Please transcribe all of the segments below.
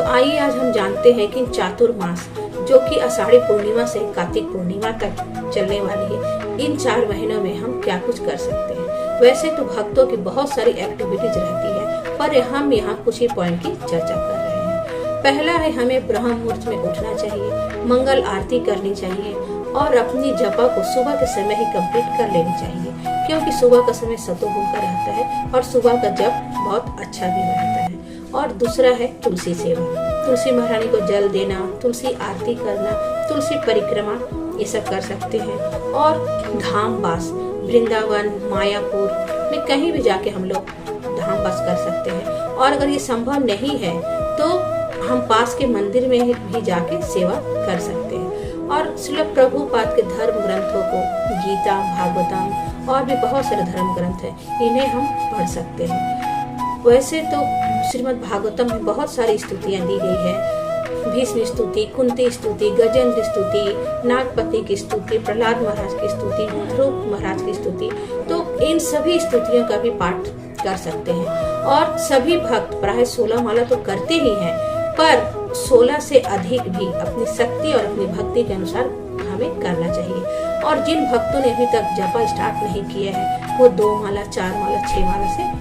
आइए आज हम जानते हैं कि चातुर्मास, जो कि आषाढ़ी पूर्णिमा से कार्तिक पूर्णिमा तक चलने वाली है, इन 4 महीनों में हम क्या कुछ कर सकते हैं। वैसे तो भक्तों की बहुत सारी एक्टिविटीज रहती है, पर हम यहाँ कुछ ही पॉइंट की चर्चा कर रहे हैं। पहला है, हमें ब्रह्म मुहूर्त में उठना चाहिए, मंगल आरती करनी चाहिए और अपनी जपा को सुबह के समय ही कंप्लीट कर लेनी चाहिए, क्योंकि सुबह का समय सतोगुण का रहता है और सुबह का जप बहुत अच्छा भी रहता है। और दूसरा है तुलसी सेवा, तुलसी महारानी को जल देना, तुलसी आरती करना, तुलसी परिक्रमा, ये सब कर सकते हैं। और धाम वास, वृंदावन, मायापुर में कहीं भी जाके हम लोग धाम वास कर सकते हैं। और अगर ये संभव नहीं है तो हम पास के मंदिर में भी जाके सेवा कर सकते हैं। और श्रील प्रभुपाद के धर्म ग्रंथों को, गीता, भागवतम और भी बहुत सारे धर्म ग्रंथ हैं, इन्हें हम पढ़ सकते हैं। वैसे तो श्रीमद् भागवतम में बहुत सारी स्तुतियाँ दी गई है, भीष्म स्तुति, कुंती स्तुति, गजेंद्र स्तुति, नागपति की स्तुति, प्रहलाद महाराज की स्तुति, ध्रुव महाराज की स्तुति, तो इन सभी स्तुतियों का भी पाठ कर सकते हैं। और सभी भक्त प्राय 16 माला तो करते ही हैं, पर 16 से अधिक भी अपनी शक्ति और अपनी भक्ति के अनुसार हमें करना चाहिए। और जिन भक्तों ने अभी तक जपा स्टार्ट नहीं किया है, वो 2 माला, 4 माला, 6 माला से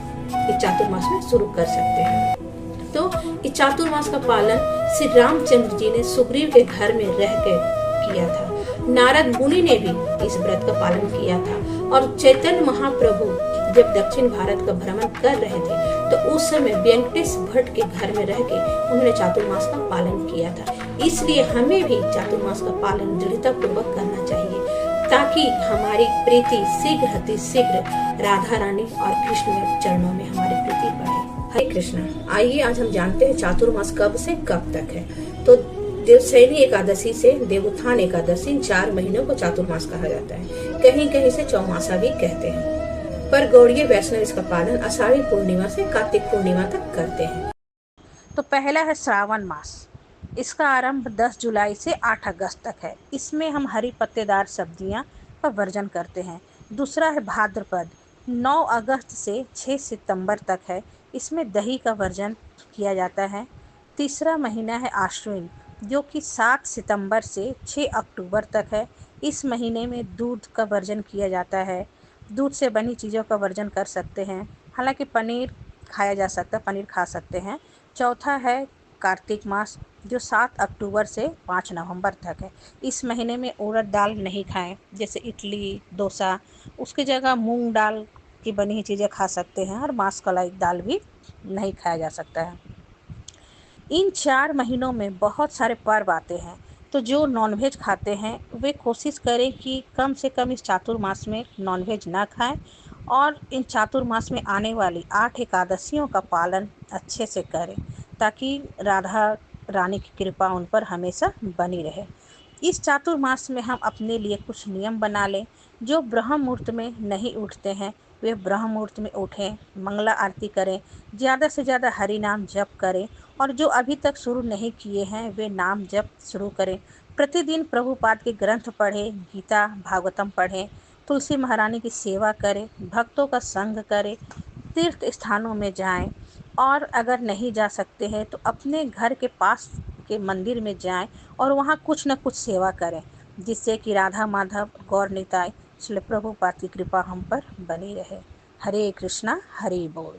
इस चातुर्मास में शुरू कर सकते हैं। तो इस चातुर्मास का पालन श्री रामचंद्र जी ने सुग्रीव के घर में रह कर किया था। नारद मुनि ने भी इस व्रत का पालन किया था। और चैतन्य महाप्रभु जब दक्षिण भारत का भ्रमण कर रहे थे, तो उस समय वेंकटेश भट्ट के घर में रह के उन्होंने चातुर्मास का पालन किया था। इसलिए हमें भी चातुर्मास का पालन दृढ़ता पूर्वक करना चाहिए, ताकि हमारी प्रीति शीघ्र अति शीघ्र राधा रानी और कृष्ण के चरणों में हमारी प्रीति बढ़े। हरे कृष्ण। आइए आज हम जानते हैं चातुर्मास कब से कब तक है। तो देवशयनी एकादशी से देवोत्थान एकादशी, इन 4 महीनों को चातुर्मास कहा जाता है। कहीं कहीं से चौमासा भी कहते हैं, पर गौड़ीय वैष्णव इसका पालन आषाढ़ी पूर्णिमा से कार्तिक पूर्णिमा तक करते हैं। तो पहला है श्रावण मास। इसका आरंभ 10 जुलाई से 8 अगस्त तक है। इसमें हम हरी पत्तेदार सब्जियां का वर्जन करते हैं। दूसरा है भाद्रपद, 9 अगस्त से 6 सितंबर तक है। इसमें दही का वर्जन किया जाता है। तीसरा महीना है आश्विन, जो कि 7 सितंबर से 6 अक्टूबर तक है। इस महीने में दूध का वर्जन किया जाता है। दूध से बनी चीज़ों का वर्जन कर सकते हैं। हालांकि पनीर खाया जा सकता है, पनीर खा सकते हैं। चौथा है कार्तिक मास, जो 7 अक्टूबर से 5 नवंबर तक है। इस महीने में उड़द दाल नहीं खाएं, जैसे इडली, डोसा, उसकी जगह मूंग दाल की बनी हुई चीज़ें खा सकते हैं। और मांस दाल भी नहीं खाया जा सकता है। इन 4 महीनों में बहुत सारे पर्व आते हैं, तो जो नॉनवेज खाते हैं वे कोशिश करें कि कम से कम इस चातुर्मास में नॉनवेज ना खाएं। और इन चातुर्मास में आने वाली 8 एकादशियों का पालन अच्छे से करें, ताकि राधा रानी की कृपा उन पर हमेशा बनी रहे। इस चातुर्मास में हम अपने लिए कुछ नियम बना लें। जो ब्रह्म मुहूर्त में नहीं उठते हैं, वे ब्रह्म मुहूर्त में उठें, मंगला आरती करें, ज़्यादा से ज़्यादा हरि नाम जप करें। और जो अभी तक शुरू नहीं किए हैं, वे नाम जप शुरू करें। प्रतिदिन प्रभुपाद के ग्रंथ पढ़ें, गीता, भागवतम पढ़ें, तुलसी महारानी की सेवा करें, भक्तों का संग करें, तीर्थ स्थानों में जाएं। और अगर नहीं जा सकते हैं तो अपने घर के पास के मंदिर में जाएं और वहाँ कुछ न कुछ सेवा करें, जिससे कि राधा माधव, गौर निताई, श्री प्रभुपाद की कृपा हम पर बनी रहे। हरे कृष्णा, हरि बोल।